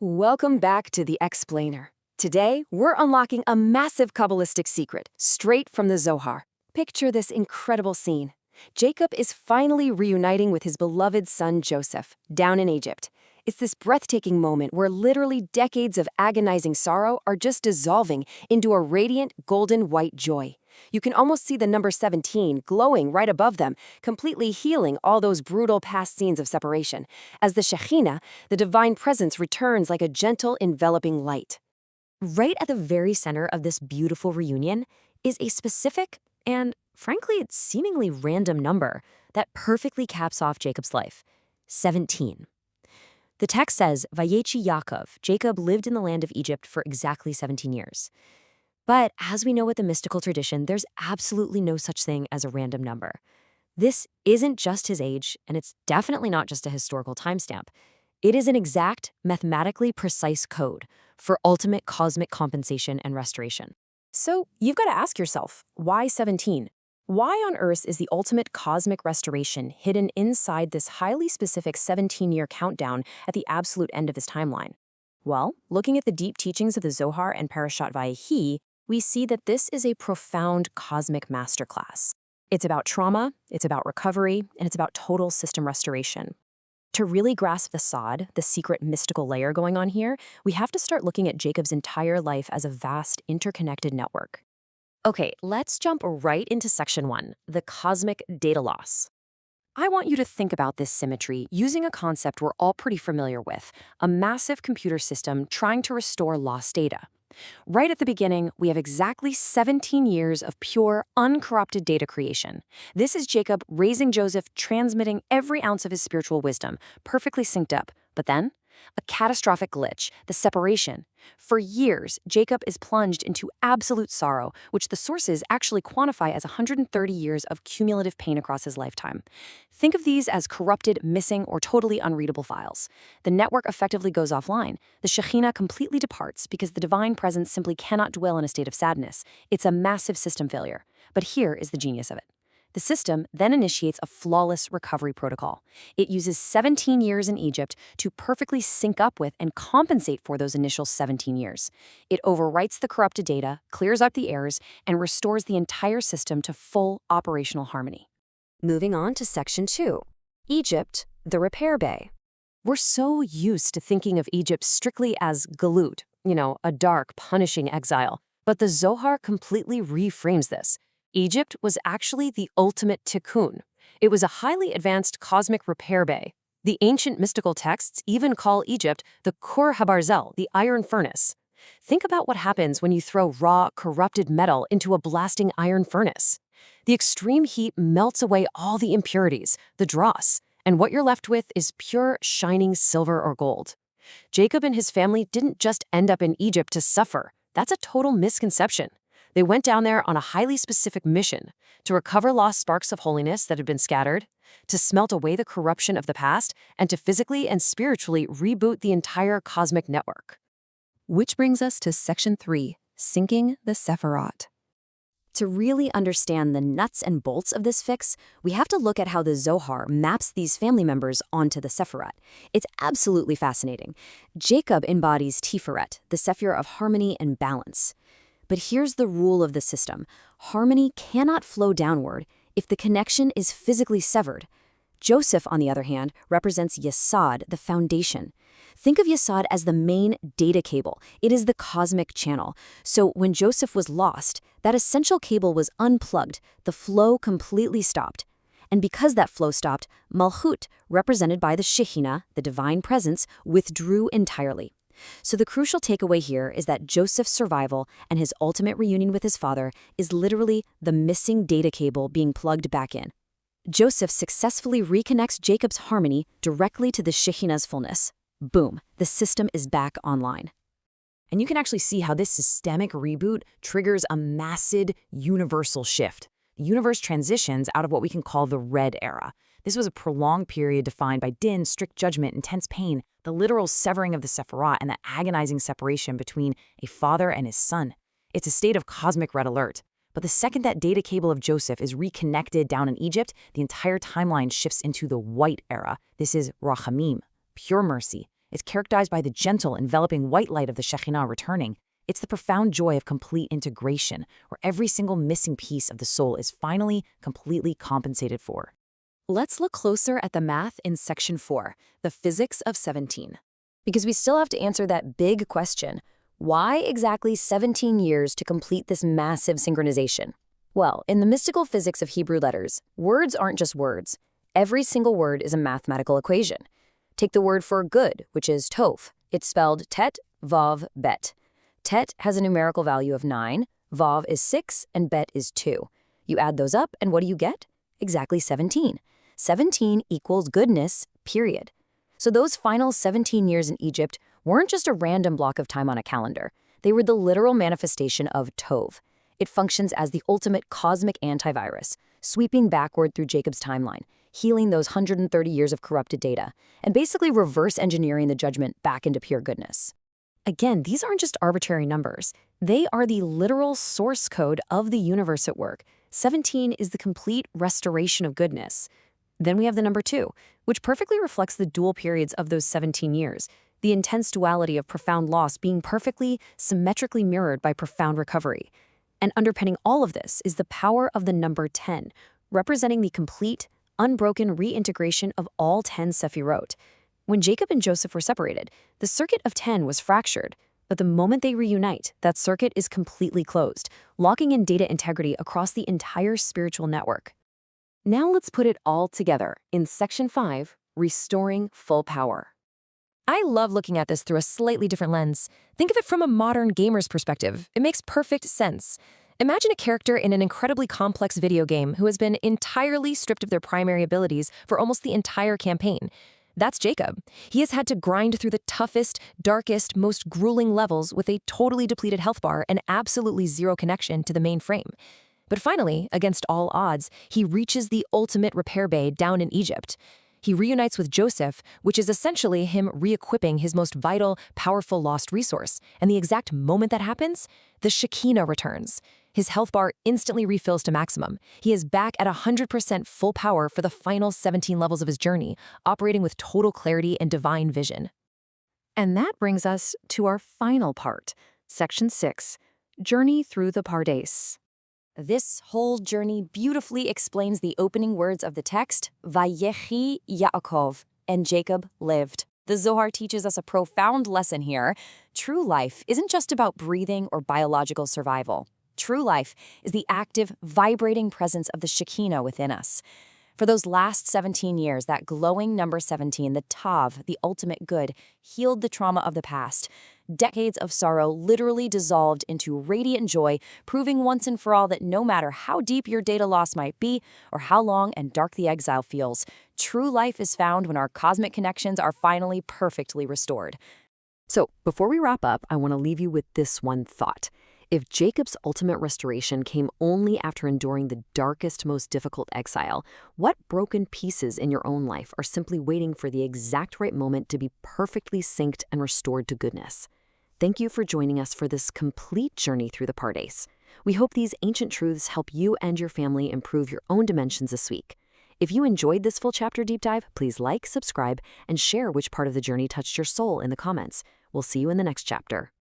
Welcome back to The Explainer. Today, we're unlocking a massive Kabbalistic secret straight from the Zohar. Picture this incredible scene. Jacob is finally reuniting with his beloved son Joseph, down in Egypt. It's this breathtaking moment where literally decades of agonizing sorrow are just dissolving into a radiant, golden white joy. You can almost see the number 17 glowing right above them, completely healing all those brutal past scenes of separation. As the Shekhinah, the divine presence returns like a gentle, enveloping light. Right at the very center of this beautiful reunion is a specific and, frankly, seemingly random number that perfectly caps off Jacob's life: 17. The text says, Vayechi Yaakov, Jacob lived in the land of Egypt for exactly 17 years. But as we know with the mystical tradition, there's absolutely no such thing as a random number. This isn't just his age, and it's definitely not just a historical timestamp. It is an exact, mathematically precise code for ultimate cosmic compensation and restoration. So you've got to ask yourself, why 17? Why on earth is the ultimate cosmic restoration hidden inside this highly specific 17-year countdown at the absolute end of his timeline? Well, looking at the deep teachings of the Zohar and Parashat Vayehi, we see that this is a profound cosmic masterclass. It's about trauma, it's about recovery, and it's about total system restoration. To really grasp the Yesod, the secret mystical layer going on here, we have to start looking at Jacob's entire life as a vast, interconnected network. Okay, let's jump right into section 1, the cosmic data loss. I want you to think about this symmetry using a concept we're all pretty familiar with, a massive computer system trying to restore lost data. Right at the beginning, we have exactly 17 years of pure, uncorrupted data creation. This is Jacob raising Joseph, transmitting every ounce of his spiritual wisdom, perfectly synced up. But then, a catastrophic glitch, the separation. For years, Jacob is plunged into absolute sorrow, which the sources actually quantify as 130 years of cumulative pain across his lifetime. Think of these as corrupted, missing, or totally unreadable files. The network effectively goes offline. The Shekhinah completely departs because the divine presence simply cannot dwell in a state of sadness. It's a massive system failure. But here is the genius of it. The system then initiates a flawless recovery protocol. It uses 17 years in Egypt to perfectly sync up with and compensate for those initial 17 years. It overwrites the corrupted data, clears up the errors, and restores the entire system to full operational harmony. Moving on to section 2, Egypt, the repair bay. We're so used to thinking of Egypt strictly as galut, a dark, punishing exile. But the Zohar completely reframes this. Egypt was actually the ultimate tikkun. It was a highly advanced cosmic repair bay. The ancient mystical texts even call Egypt the Kur Habarzel, the iron furnace. Think about what happens when you throw raw, corrupted metal into a blasting iron furnace. The extreme heat melts away all the impurities, the dross, and what you're left with is pure, shining silver or gold. Jacob and his family didn't just end up in Egypt to suffer. That's a total misconception. They went down there on a highly specific mission to recover lost sparks of holiness that had been scattered, to smelt away the corruption of the past, and to physically and spiritually reboot the entire cosmic network. Which brings us to section 3, syncing the Sephirot. To really understand the nuts and bolts of this fix, we have to look at how the Zohar maps these family members onto the Sephirot. It's absolutely fascinating. Jacob embodies Tiferet, the Sephirot of harmony and balance. But here's the rule of the system. Harmony cannot flow downward if the connection is physically severed. Joseph, on the other hand, represents Yesod, the foundation. Think of Yesod as the main data cable. It is the cosmic channel. So when Joseph was lost, that essential cable was unplugged. The flow completely stopped. And because that flow stopped, Malchut, represented by the Shekhinah, the divine presence, withdrew entirely. So the crucial takeaway here is that Joseph's survival and his ultimate reunion with his father is literally the missing data cable being plugged back in. Joseph successfully reconnects Jacob's harmony directly to the Shekhinah's fullness. Boom, the system is back online. And you can actually see how this systemic reboot triggers a massive universal shift. The universe transitions out of what we can call the Red Era. This was a prolonged period defined by din, strict judgment, intense pain, the literal severing of the Sephirot, and the agonizing separation between a father and his son. It's a state of cosmic red alert. But the second that data cable of Joseph is reconnected down in Egypt, the entire timeline shifts into the White Era. This is Rachamim, pure mercy. It's characterized by the gentle, enveloping white light of the Shekhinah returning. It's the profound joy of complete integration, where every single missing piece of the soul is finally completely compensated for. Let's look closer at the math in Section 4, the physics of 17. Because we still have to answer that big question. Why exactly 17 years to complete this massive synchronization? Well, in the mystical physics of Hebrew letters, words aren't just words. Every single word is a mathematical equation. Take the word for good, which is tov. It's spelled tet, vav, bet. Tet has a numerical value of 9, vav is 6, and bet is 2. You add those up, and what do you get? Exactly 17. 17 equals goodness, period. So those final 17 years in Egypt weren't just a random block of time on a calendar. They were the literal manifestation of tov. It functions as the ultimate cosmic antivirus, sweeping backward through Jacob's timeline, healing those 130 years of corrupted data, and basically reverse engineering the judgment back into pure goodness. Again, these aren't just arbitrary numbers. They are the literal source code of the universe at work. 17 is the complete restoration of goodness. Then we have the number 2, which perfectly reflects the dual periods of those 17 years, the intense duality of profound loss being perfectly, symmetrically mirrored by profound recovery. And underpinning all of this is the power of the number 10, representing the complete, unbroken reintegration of all 10 Sephirot. When Jacob and Joseph were separated, the circuit of 10 was fractured, but the moment they reunite, that circuit is completely closed, locking in data integrity across the entire spiritual network. Now let's put it all together in Section 5, Restoring Full Power. I love looking at this through a slightly different lens. Think of it from a modern gamer's perspective. It makes perfect sense. Imagine a character in an incredibly complex video game who has been entirely stripped of their primary abilities for almost the entire campaign. That's Jacob. He has had to grind through the toughest, darkest, most grueling levels with a totally depleted health bar and absolutely zero connection to the main frame. But finally, against all odds, he reaches the ultimate repair bay down in Egypt. He reunites with Joseph, which is essentially him re-equipping his most vital, powerful lost resource. And the exact moment that happens, the Shekhinah returns. His health bar instantly refills to maximum. He is back at 100% full power for the final 17 levels of his journey, operating with total clarity and divine vision. And that brings us to our final part, Section 6, Journey Through the Pardes. This whole journey beautifully explains the opening words of the text, Vayechi Yaakov, and Jacob lived. The Zohar teaches us a profound lesson here. True life isn't just about breathing or biological survival. True life is the active, vibrating presence of the Shekhinah within us. For those last 17 years, that glowing number 17, the Tav, the ultimate good, healed the trauma of the past. Decades of sorrow literally dissolved into radiant joy, proving once and for all that no matter how deep your data loss might be or how long and dark the exile feels, true life is found when our cosmic connections are finally perfectly restored. So, before we wrap up, I want to leave you with this one thought. If Jacob's ultimate restoration came only after enduring the darkest, most difficult exile, what broken pieces in your own life are simply waiting for the exact right moment to be perfectly synced and restored to goodness? Thank you for joining us for this complete journey through the Pardes. We hope these ancient truths help you and your family improve your own dimensions this week. If you enjoyed this full chapter deep dive, please like, subscribe, and share which part of the journey touched your soul in the comments. We'll see you in the next chapter.